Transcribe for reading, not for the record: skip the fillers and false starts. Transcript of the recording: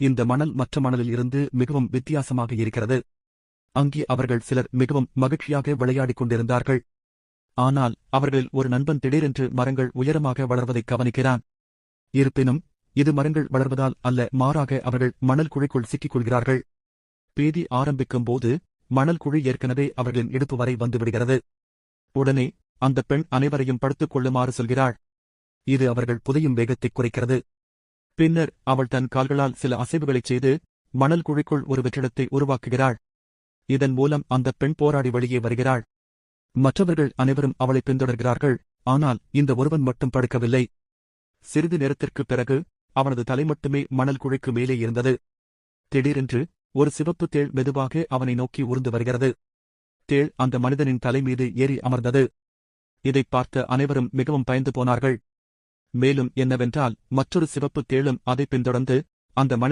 இந்த மணல் மற்ற மணலில் இருந்து மிகவும் வித்தியாசமாக இருக்கிறது. அங்கே அவர்கள் சிலர் மிகவும் மகிழ்ச்சியாக விளையாடிக் கொண்டிருந்தார்கள். ஆனால் அவர்களில் ஒரு நண்பன் திடீரென்று மரங்கள் உயரமாக வளர்வதைக் கவனிக்கிறான். இருப்பினும் இது மரங்கள் வளர்வதால் அல்ல, மாறாக அவர்கள் மணல் குழிக்குள் சிக்கிக் கொள்கிறார்கள். பேதி ஆரம்பிக்கும் போது மணல் குழி ஏற்கனவே அவர்களின் இடுப்பு வரை வந்துவிடுகிறது. உடனே அந்த பெண் அனைவரையும் படுத்துக் கொள்ளுமாறு சொல்கிறாள். இது அவர்கள் புதையும் வேகத்தைக் குறைக்கிறது. பின்னர் அவள் தன் கால்களால் சில அசைவுகளைச் செய்து மணல் குழிக்குள் ஒரு வெற்றிடத்தை உருவாக்குகிறாள். இதன் மூலம் அந்த பெண் போராடி வெளியே வருகிறாள். மற்றவர்கள் அனைவரும் அவளை பின்தொடர்கிறார்கள். ஆனால் இந்த ஒருவன் மட்டும் படுக்கவில்லை. சிறிது நேரத்திற்குப் பிறகு அவனது தலை மட்டுமே மணல் குழிக்கு மேலே இருந்தது. திடீரென்று ஒரு சிவப்பு தேள் மெதுவாக அவனை நோக்கி ஊர்ந்து வருகிறது. தேள் அந்த மனிதனின் தலை மீது ஏறி அமர்ந்தது. இதைப் பார்த்த அனைவரும் மிகவும் பயந்து போனார்கள். மேலும் என்னவென்றால் மற்றொரு சிவப்பு தேளும் அதைப் பின்தொடர்ந்து அந்த மனிதன்